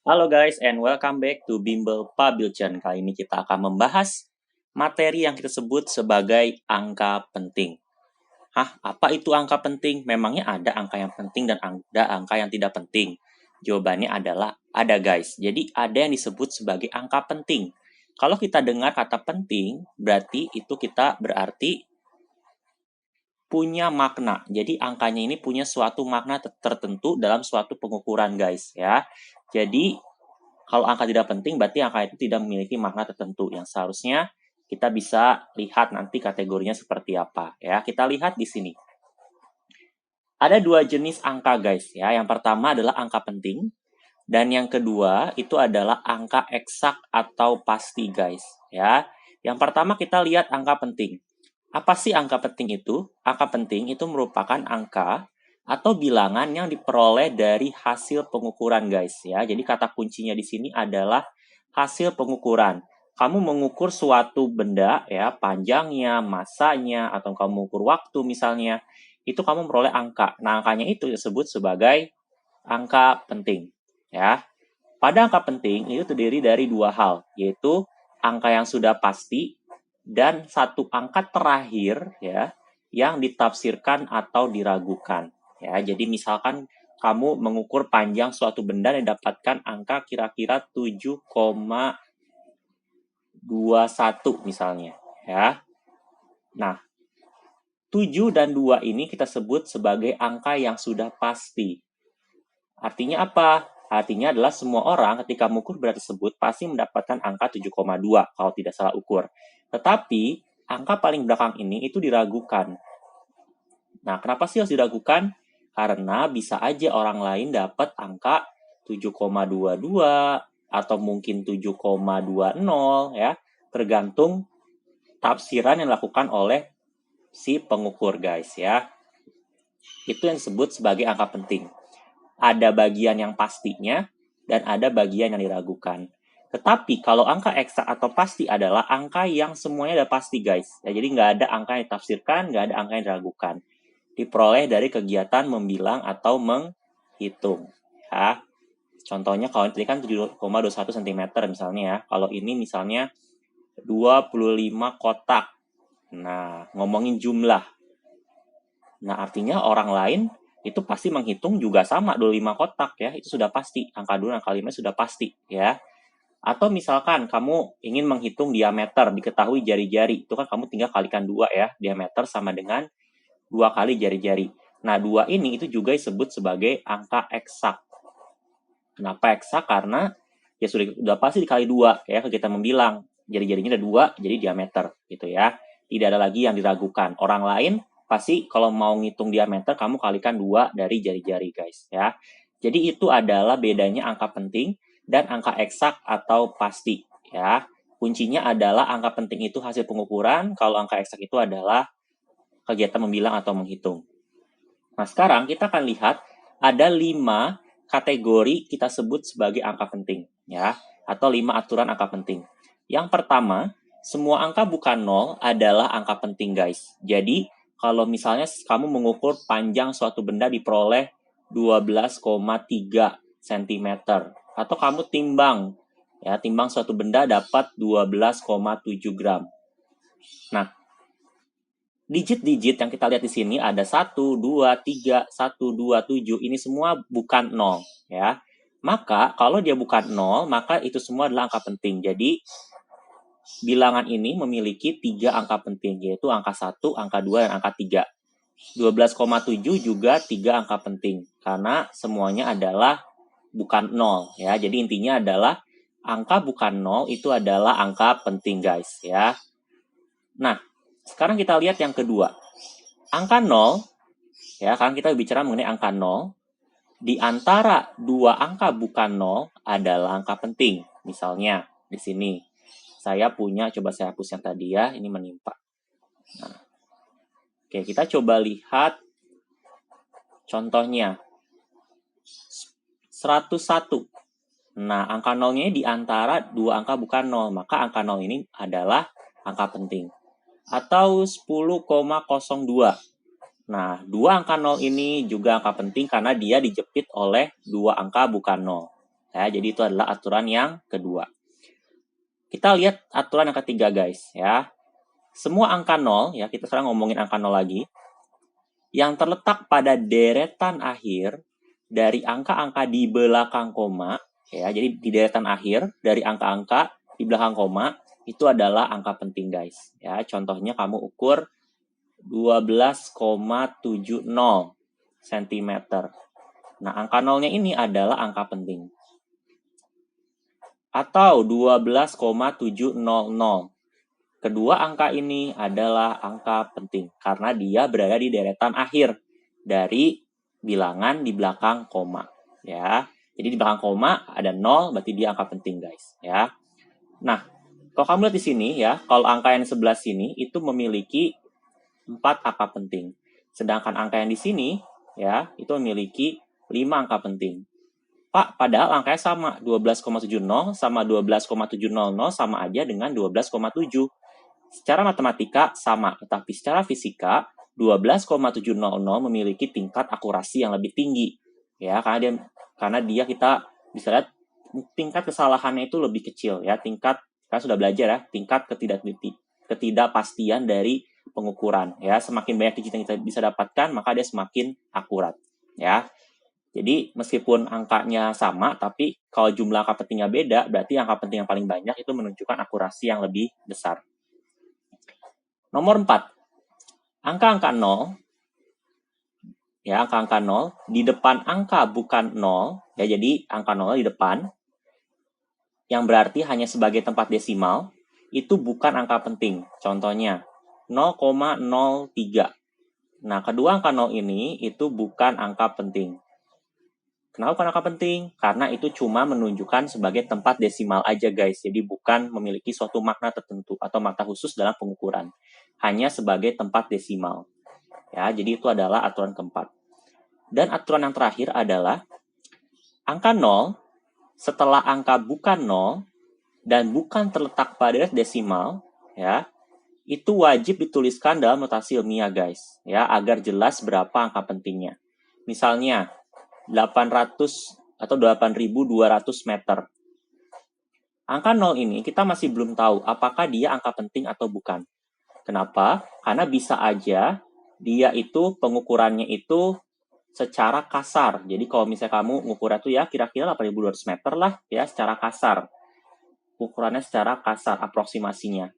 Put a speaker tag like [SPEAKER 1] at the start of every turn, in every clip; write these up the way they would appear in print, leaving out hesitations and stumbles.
[SPEAKER 1] Halo guys, and welcome back to Bimbel Pabilchan. Kali ini kita akan membahas materi yang kita sebut sebagai angka penting. Apa itu angka penting? Memangnya ada angka yang penting dan ada angka yang tidak penting? Jawabannya adalah ada guys. Jadi ada yang disebut sebagai angka penting. Kalau kita dengar kata penting, berarti punya makna. Jadi angkanya ini punya suatu makna tertentu dalam suatu pengukuran guys ya. Jadi kalau angka tidak penting berarti angka itu tidak memiliki makna tertentu yang seharusnya kita bisa lihat nanti kategorinya seperti apa ya. Kita lihat di sini. Ada dua jenis angka guys ya. Yang pertama adalah angka penting dan yang kedua itu adalah angka eksak atau pasti guys ya. Yang pertama kita lihat angka penting. Apa sih angka penting itu? Angka penting itu merupakan angka atau bilangan yang diperoleh dari hasil pengukuran guys ya. Jadi kata kuncinya di sini adalah hasil pengukuran. Kamu mengukur suatu benda ya, panjangnya, masanya, atau kamu mengukur waktu misalnya, itu kamu memperoleh angka. Nah, angkanya itu disebut sebagai angka penting ya. Pada angka penting itu terdiri dari dua hal, yaitu angka yang sudah pasti dan satu angka terakhir ya yang ditafsirkan atau diragukan ya. Jadi misalkan kamu mengukur panjang suatu benda dan dapatkan angka kira-kira 7,21 misalnya ya. Nah, 7 dan 2 ini kita sebut sebagai angka yang sudah pasti. Artinya apa? Artinya adalah semua orang ketika mengukur benda tersebut pasti mendapatkan angka 7,2 kalau tidak salah ukur. Tetapi angka paling belakang ini itu diragukan. Nah, kenapa sih harus diragukan? Karena bisa aja orang lain dapat angka 7,22 atau mungkin 7,20 ya, tergantung tafsiran yang dilakukan oleh si pengukur guys ya. Itu yang disebut sebagai angka penting. Ada bagian yang pastinya dan ada bagian yang diragukan. Tetapi kalau angka eksak atau pasti adalah angka yang semuanya udah pasti guys. Ya, jadi nggak ada angka yang ditafsirkan, nggak ada angka yang diragukan. Diperoleh dari kegiatan membilang atau menghitung. Ya. Contohnya kalau ini kan 7,21 cm misalnya ya. Kalau ini misalnya 25 kotak. Nah, ngomongin jumlah. Nah, artinya orang lain itu pasti menghitung juga sama 25 kotak ya. Itu sudah pasti. Angka 2 dan angka 5 sudah pasti ya. Atau misalkan kamu ingin menghitung diameter, diketahui jari-jari. Itu kan kamu tinggal kalikan 2 ya. Diameter sama dengan 2 kali jari-jari. Nah, 2 ini itu juga disebut sebagai angka eksak. Kenapa eksak? Karena ya sudah pasti dikali 2 ya. Kita membilang jari-jarinya ada 2, jadi diameter gitu ya. Tidak ada lagi yang diragukan. Orang lain pasti kalau mau ngitung diameter kamu kalikan 2 dari jari-jari guys ya. Jadi itu adalah bedanya angka penting dan angka eksak atau pasti ya. Kuncinya adalah angka penting itu hasil pengukuran, kalau angka eksak itu adalah kegiatan membilang atau menghitung. Nah, sekarang kita akan lihat ada 5 kategori kita sebut sebagai angka penting ya, atau 5 aturan angka penting. Yang pertama, semua angka bukan 0 adalah angka penting guys. Jadi kalau misalnya kamu mengukur panjang suatu benda diperoleh 12,3 cm atau kamu timbang suatu benda dapat 12,7 gram. Nah, digit-digit yang kita lihat di sini ada 1, 2, 3, 1, 2, 7. Ini semua bukan 0 ya. Maka kalau dia bukan 0, maka itu semua adalah angka penting. Jadi bilangan ini memiliki 3 angka penting, yaitu angka 1, angka 2, dan angka 3. 12,7 juga 3 angka penting, karena semuanya adalah bukan 0 ya. Jadi intinya adalah angka bukan 0 itu adalah angka penting guys ya. Nah, sekarang kita lihat yang kedua. Angka 0 ya, kan kita bicara mengenai angka 0. Di antara dua angka bukan 0 adalah angka penting. Misalnya di sini saya punya, coba saya hapus yang tadi ya, ini menimpa. Nah, oke, kita coba lihat contohnya. 101. Nah, angka 0-nya di antara dua angka bukan 0, maka angka 0 ini adalah angka penting. Atau 10,02. Nah, dua angka 0 ini juga angka penting karena dia dijepit oleh dua angka bukan 0. Ya, jadi itu adalah aturan yang kedua. Kita lihat aturan yang ketiga, guys, ya. Semua angka 0, ya, kita sekarang ngomongin angka 0 lagi, yang terletak pada deretan akhir dari angka-angka di belakang koma, ya, jadi di deretan akhir dari angka-angka di belakang koma, itu adalah angka penting, guys. Ya, contohnya kamu ukur 12,70 cm. Nah, angka 0-nya ini adalah angka penting. Atau 12,700. Kedua angka ini adalah angka penting karena dia berada di deretan akhir dari bilangan di belakang koma, ya. Jadi di belakang koma ada 0, berarti dia angka penting, guys, ya. Nah, kalau kamu lihat di sini, ya, kalau angka yang di sebelah sini itu memiliki 4 angka penting. Sedangkan angka yang di sini, ya, itu memiliki 5 angka penting. Pak, padahal angkanya sama, 12,70 sama 12,700 sama aja dengan 12,7. Secara matematika sama, tetapi secara fisika 12,700 memiliki tingkat akurasi yang lebih tinggi. Ya, karena dia kita bisa lihat tingkat kesalahannya itu lebih kecil, ya. Tingkat, kita sudah belajar, ya, tingkat ketidakpastian dari pengukuran, ya. Semakin banyak digit yang kita bisa dapatkan, maka dia semakin akurat, ya. Jadi meskipun angkanya sama, tapi kalau jumlah angka pentingnya beda, berarti angka penting yang paling banyak itu menunjukkan akurasi yang lebih besar. Nomor 4, angka-angka 0, ya, angka-angka 0, di depan angka bukan 0, ya, jadi angka 0 di depan, yang berarti hanya sebagai tempat desimal, itu bukan angka penting. Contohnya, 0,03. Nah, kedua angka 0 ini itu bukan angka penting. Kenapa bukan angka penting? Karena itu cuma menunjukkan sebagai tempat desimal aja, guys. Jadi bukan memiliki suatu makna tertentu atau makna khusus dalam pengukuran. Hanya sebagai tempat desimal. Ya, jadi itu adalah aturan keempat. Dan aturan yang terakhir adalah angka 0 setelah angka bukan 0 dan bukan terletak pada desimal, ya, itu wajib dituliskan dalam notasi ilmiah, guys, ya, agar jelas berapa angka pentingnya. Misalnya 800 atau 8.200 meter. Angka 0 ini kita masih belum tahu apakah dia angka penting atau bukan. Kenapa? Karena bisa aja dia itu pengukurannya itu secara kasar. Jadi kalau misalnya kamu ngukurnya tuh ya kira-kira 8.200 meter lah, ya, secara kasar. Ukurannya secara kasar, aproksimasinya.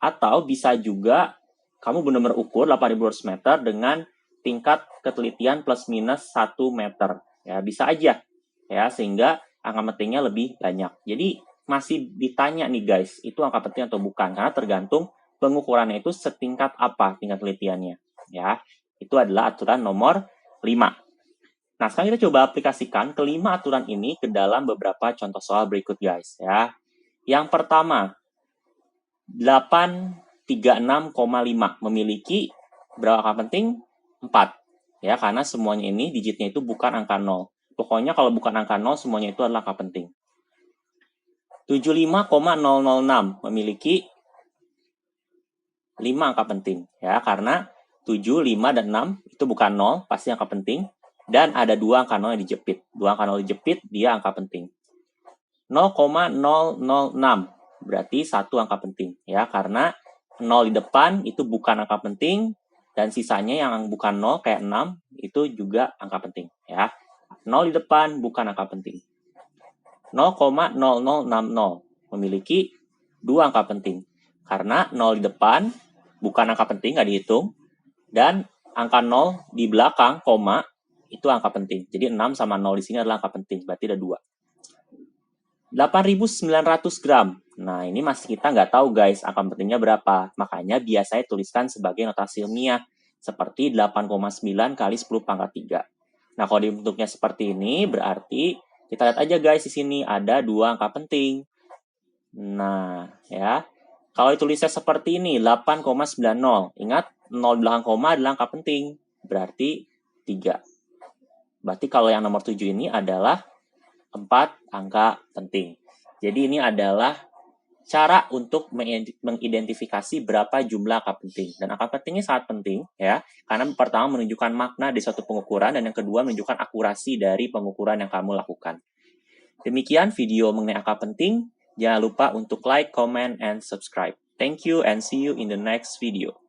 [SPEAKER 1] Atau bisa juga kamu benar-benar ukur 8.200 meter dengan tingkat ketelitian plus minus 1 meter. Ya, bisa aja, ya, sehingga angka pentingnya lebih banyak. Jadi masih ditanya nih, guys, itu angka penting atau bukan, karena tergantung pengukurannya itu setingkat apa tingkat penelitiannya, ya. Itu adalah aturan nomor 5. Nah, sekarang kita coba aplikasikan kelima aturan ini ke dalam beberapa contoh soal berikut, guys, ya. Yang pertama, 836,5 memiliki berapa angka penting? 4. Ya, karena semuanya ini digitnya itu bukan angka 0. Pokoknya kalau bukan angka 0, semuanya itu adalah angka penting. 75,006 memiliki 5 angka penting. Ya, karena 7, 5, dan 6 itu bukan 0, pasti angka penting. Dan ada 2 angka 0 yang dijepit. 2 angka 0 dijepit, dia angka penting. 0,006 berarti 1 angka penting. Ya, karena 0 di depan itu bukan angka penting, dan sisanya yang bukan 0 kayak 6 itu juga angka penting, ya. 0 di depan bukan angka penting. 0,0060 memiliki 2 angka penting. Karena 0 di depan bukan angka penting, nggak dihitung, dan angka 0 di belakang koma itu angka penting. Jadi 6 sama 0 di sini adalah angka penting, berarti ada 2. 8.900 gram. Nah, ini masih kita nggak tahu, guys, angka pentingnya berapa. Makanya biasanya tuliskan sebagai notasi ilmiah, seperti 8,9 kali 10 pangkat 3. Nah, kalau dibentuknya seperti ini, berarti kita lihat aja, guys, di sini ada 2 angka penting. Nah, ya. Kalau ditulisnya seperti ini, 8,90. Ingat, 0 belakang koma adalah angka penting. Berarti 3. Berarti kalau yang nomor 7 ini adalah 4 angka penting. Jadi ini adalah cara untuk mengidentifikasi berapa jumlah angka penting. Dan angka pentingnya sangat penting, ya, karena pertama menunjukkan makna di suatu pengukuran, dan yang kedua menunjukkan akurasi dari pengukuran yang kamu lakukan. Demikian video mengenai angka penting. Jangan lupa untuk like, comment, and subscribe. Thank you and see you in the next video.